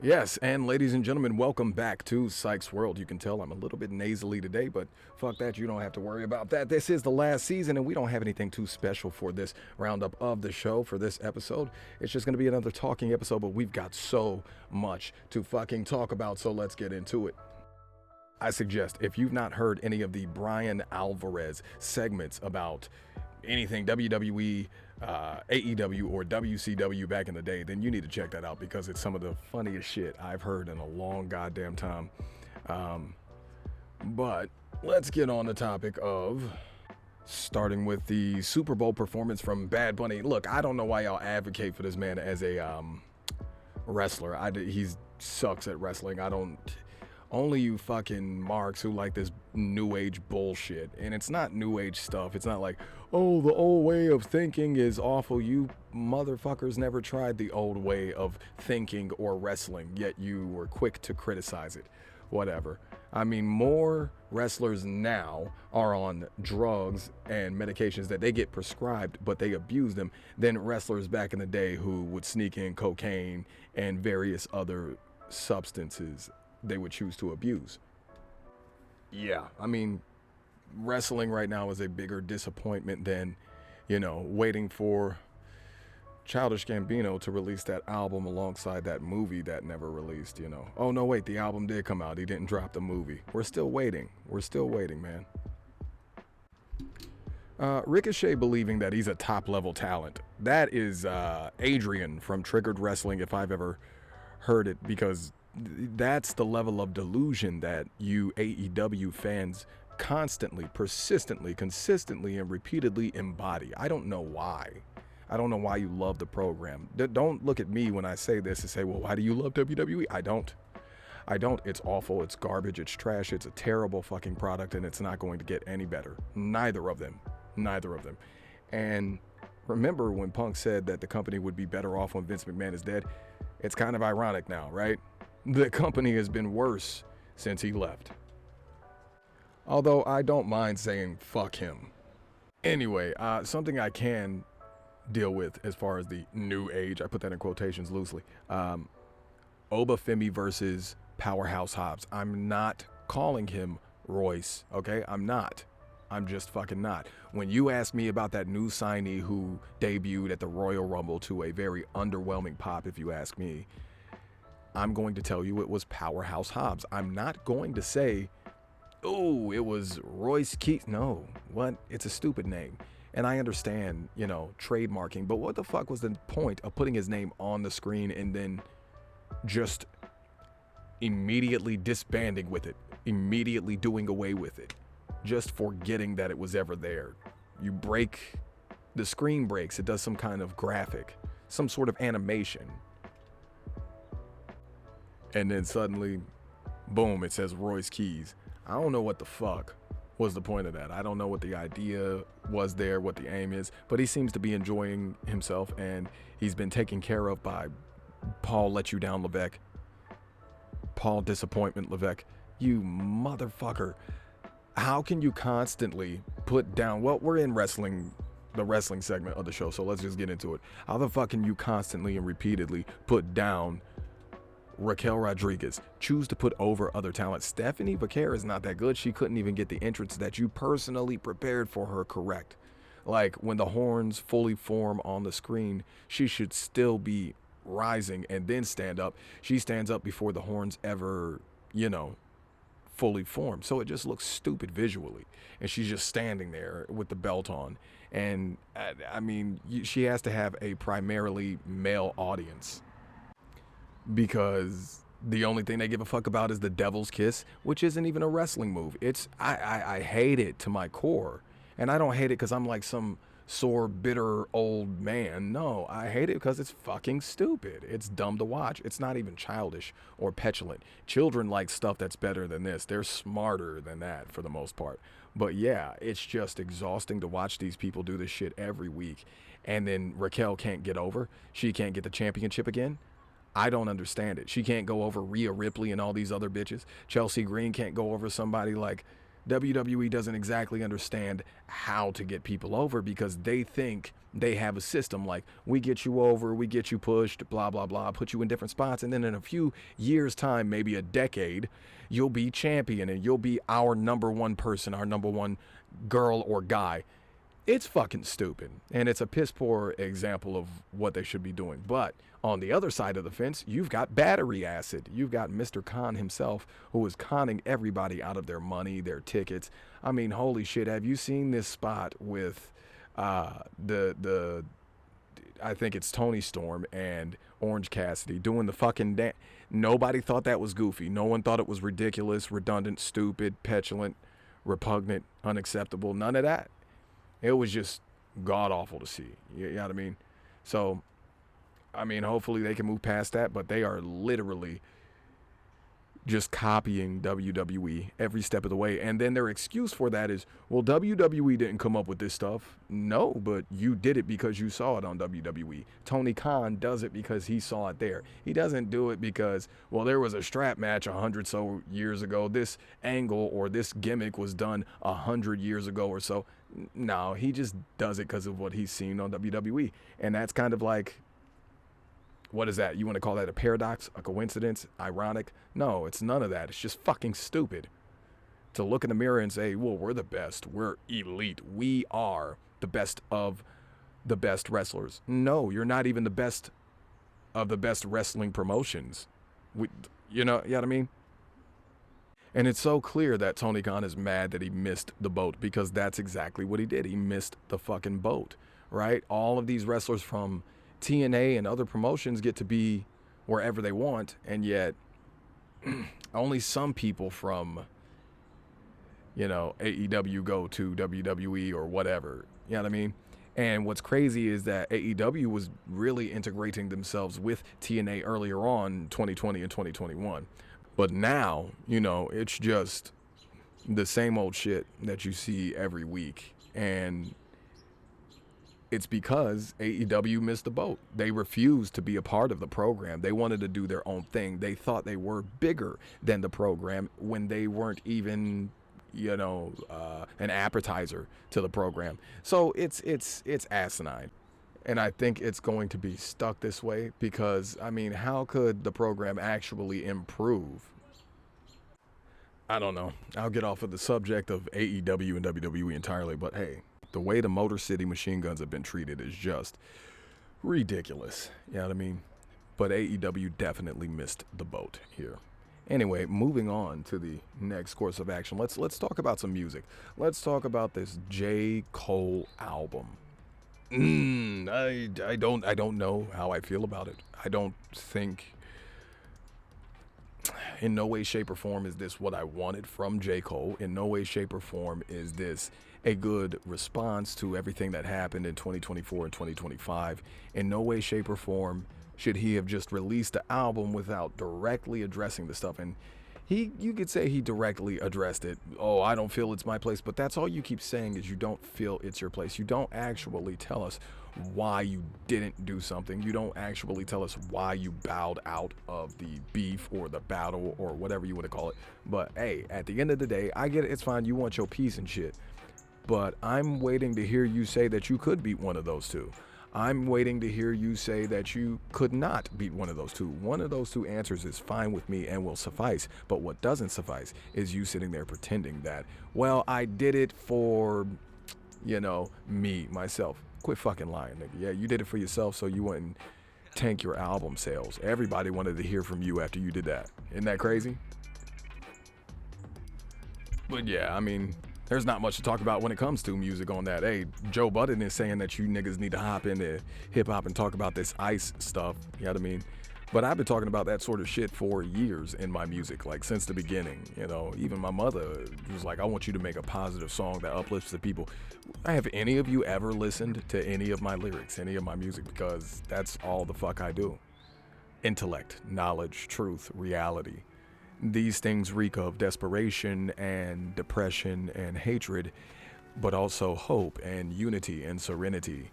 Yes, and ladies and gentlemen, welcome back to Psychs World. You can tell I'm a little bit nasally today, but fuck that, you don't have to worry about that. This is the last season, and we don't have anything too special for this roundup of the show for this episode. It's just going to be another talking episode, but we've got so much to fucking talk about, so let's get into it. I suggest if you've not heard any of the Brian Alvarez segments about anything WWE, AEW, or WCW back in the day, then you need to check that out because it's some of the funniest shit I've heard in a long goddamn time. But let's get on the topic of starting with the Super Bowl performance from Bad Bunny. Look, I don't know why y'all advocate for this man as a wrestler. He sucks at wrestling. I don't. Only you fucking marks who like this new age bullshit. And it's not new age stuff. It's not like, oh, the old way of thinking is awful. You motherfuckers never tried the old way of thinking or wrestling, yet you were quick to criticize it. Whatever. I mean, more wrestlers now are on drugs and medications that they get prescribed, but they abuse them, than wrestlers back in the day who would sneak in cocaine and various other substances they would choose to abuse. Yeah, I mean, wrestling right now is a bigger disappointment than, waiting for Childish Gambino to release that album alongside that movie that never released. Oh, no, wait, the album did come out. He didn't drop the movie. We're still waiting. We're still waiting, man. Ricochet believing that he's a top-level talent. That is Adrian from Triggered Wrestling, if I've ever heard it, because that's the level of delusion that you AEW fans constantly, persistently, consistently, and repeatedly embody. I don't know why. I don't know why you love the program. Don't look at me when I say this and say, well, why do you love WWE? I don't. It's awful. It's garbage. It's trash. It's a terrible fucking product, and it's not going to get any better. Neither of them. And remember when Punk said that the company would be better off when Vince McMahon is dead? It's kind of ironic now, right? The company has been worse since he left. Although I don't mind saying fuck him. Anyway, something I can deal with as far as the new age, I put that in quotations loosely, Obafemi versus Powerhouse Hobbs. I'm not calling him Royce, okay? I'm not. I'm just fucking not. When you ask me about that new signee who debuted at the Royal Rumble to a very underwhelming pop, if you ask me, I'm going to tell you it was Powerhouse Hobbs. I'm not going to say, oh, it was Royce Keith. No, what? It's a stupid name. And I understand, trademarking, but what the fuck was the point of putting his name on the screen and then just immediately disbanding with it, immediately doing away with it, just forgetting that it was ever there? You break, the screen breaks, it does some kind of graphic, some sort of animation. And then suddenly, boom, it says Royce Keys. I don't know what the fuck was the point of that. I don't know what the idea was there, what the aim is, but he seems to be enjoying himself, and he's been taken care of by Paul Let You Down Levesque. Paul Disappointment Levesque. You motherfucker. How can you constantly put down, well, we're in wrestling, the wrestling segment of the show, so let's just get into it. How the fuck can you constantly and repeatedly put down Raquel Rodriguez, choose to put over other talent? Stephanie Vaquer is not that good. She couldn't even get the entrance that you personally prepared for her correct. Like, when the horns fully form on the screen, she should still be rising and then stand up. She stands up before the horns ever, fully form. So it just looks stupid visually. And she's just standing there with the belt on. And, she has to have a primarily male audience, because the only thing they give a fuck about is the devil's kiss, which isn't even a wrestling move. I hate it to my core. And I don't hate it because I'm like some sore, bitter old man. No, I hate it because it's fucking stupid. It's dumb to watch. It's not even childish or petulant. Children like stuff that's better than this. They're smarter than that for the most part. But yeah, it's just exhausting to watch these people do this shit every week. And then Raquel can't get over. She can't get the championship again. I don't understand it. She can't go over Rhea Ripley and all these other bitches. Chelsea Green can't go over somebody. Like, WWE doesn't exactly understand how to get people over because they think they have a system like, we get you over, we get you pushed, blah blah blah, put you in different spots, and then in a few years time, maybe a decade, you'll be champion and you'll be our number one person, our number one girl or guy. It's fucking stupid, and it's a piss poor example of what they should be doing. But on the other side of the fence, you've got battery acid. You've got Mr. Khan himself, who is conning everybody out of their money, their tickets. I mean, holy shit, have you seen this spot with the I think it's Tony Storm and Orange Cassidy doing the fucking dance? Nobody thought that was goofy. No one thought it was ridiculous, redundant, stupid, petulant, repugnant, unacceptable. None of that. It was just god awful to see. You know what I mean? So, I mean, hopefully they can move past that, but they are literally just copying WWE every step of the way. And then their excuse for that is, well, WWE didn't come up with this stuff. No, but you did it because you saw it on WWE. Tony Khan does it because he saw it there. He doesn't do it because, well, there was a strap match 100 so years ago. This angle or this gimmick was done 100 years ago or so. No, he just does it because of what he's seen on WWE. And that's kind of like, what is that? You want to call that a paradox, a coincidence, ironic? No, it's none of that. It's just fucking stupid to look in the mirror and say, well, we're the best. We're elite. We are the best of the best wrestlers. No, you're not even the best of the best wrestling promotions. You know what I mean? And it's so clear that Tony Khan is mad that he missed the boat, because that's exactly what he did. He missed the fucking boat, right? All of these wrestlers from TNA and other promotions get to be wherever they want, and yet only some people from, you know, AEW go to WWE or whatever. You know what I mean? And what's crazy is that AEW was really integrating themselves with TNA earlier on, 2020 and 2021. But now, you know, it's just the same old shit that you see every week. And it's because AEW missed the boat. They refused to be a part of the program. They wanted to do their own thing. They thought they were bigger than the program when they weren't even, you know, an appetizer to the program. So it's asinine. And I think it's going to be stuck this way because, I mean, how could the program actually improve? I don't know. I'll get off of the subject of AEW and WWE entirely, but hey, the way the Motor City Machine Guns have been treated is just ridiculous. You know what I mean? But AEW definitely missed the boat here. Anyway, moving on to the next course of action. Let's talk about some music. Let's talk about this J. Cole album. I don't know how I feel about it. I don't think, in no way, shape, or form is this what I wanted from J. Cole. In no way, shape, or form is this a good response to everything that happened in 2024 and 2025. In no way, shape, or form should he have just released the album without directly addressing the stuff. And you could say he directly addressed it. Oh, I don't feel it's my place. But that's all you keep saying, is you don't feel it's your place. You don't actually tell us why you didn't do something. You don't actually tell us why you bowed out of the beef or the battle or whatever you want to call it. But hey, at the end of the day, I get it. It's fine. You want your peace and shit. But I'm waiting to hear you say that you could beat one of those two. I'm waiting to hear you say that you could not beat one of those two. One of those two answers is fine with me and will suffice. But what doesn't suffice is you sitting there pretending that, well, I did it for, you know, me, myself. Quit fucking lying, nigga. Yeah, you did it for yourself so you wouldn't tank your album sales. Everybody wanted to hear from you after you did that. Isn't that crazy? But yeah, I mean, there's not much to talk about when it comes to music on that. Hey, Joe Budden is saying that you niggas need to hop into hip-hop and talk about this ICE stuff. You know what I mean? But I've been talking about that sort of shit for years in my music, like since the beginning. You know, even my mother was like, I want you to make a positive song that uplifts the people. Have any of you ever listened to any of my lyrics, any of my music? Because that's all the fuck I do. Intellect, knowledge, truth, reality. These things reek of desperation and depression and hatred, but also hope and unity and serenity,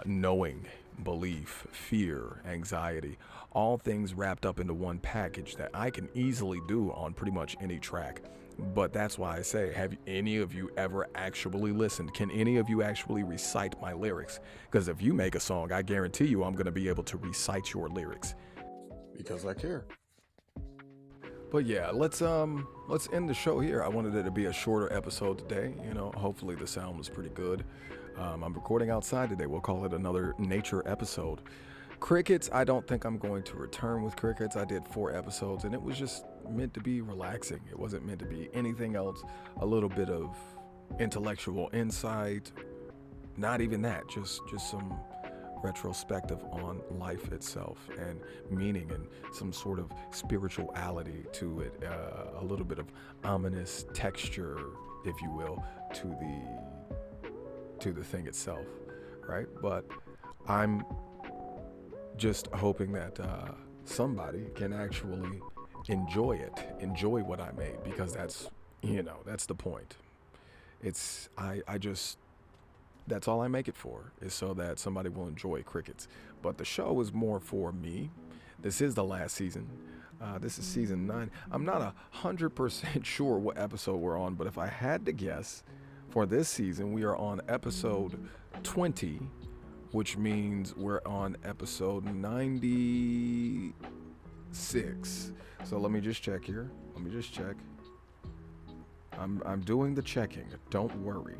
knowing, belief, fear, anxiety, all things wrapped up into one package that I can easily do on pretty much any track. But that's why I say, have any of you ever actually listened? Can any of you actually recite my lyrics? Because if you make a song, I guarantee you I'm going to be able to recite your lyrics because I care. But yeah, let's end the show here. I wanted it to be a shorter episode today. You know, hopefully the sound was pretty good. I'm recording outside today. We'll call it another nature episode. Crickets, I don't think I'm going to return with crickets. I did 4 episodes and it was just meant to be relaxing. It wasn't meant to be anything else. A little bit of intellectual insight. Not even that, just some retrospective on life itself and meaning and some sort of spirituality to it, a little bit of ominous texture, if you will, to the thing itself, right? But I'm just hoping that somebody can actually enjoy what I made, because that's the point. That's all I make it for, is so that somebody will enjoy crickets. But the show is more for me. This is the last season. This is season 9. I'm not 100% sure what episode we're on, but if I had to guess, for this season, we are on episode 20, which means we're on episode 96. So let me just check here. I'm doing the checking. Don't worry.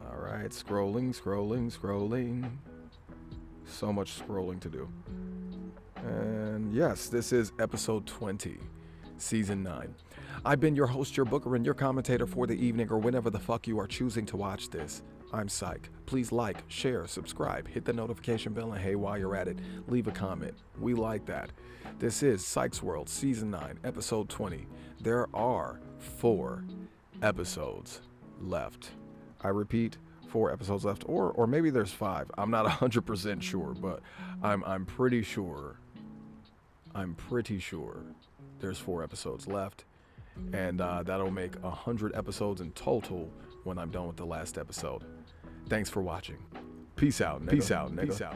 All right, scrolling. So much scrolling to do. And yes, this is episode 20, season 9. I've been your host, your booker, and your commentator for the evening, or whenever the fuck you are choosing to watch this. I'm Psych. Please like, share, subscribe, hit the notification bell, and hey, while you're at it, leave a comment. We like that. This is Psychs World, season 9, episode 20. There are 4 episodes left. I repeat, 4 episodes left, or maybe there's 5. I'm not 100% sure, but I'm pretty sure. There's 4 episodes left, and that'll make 100 episodes in total when I'm done with the last episode. Thanks for watching. Peace out, nigga. Peace out, nigga.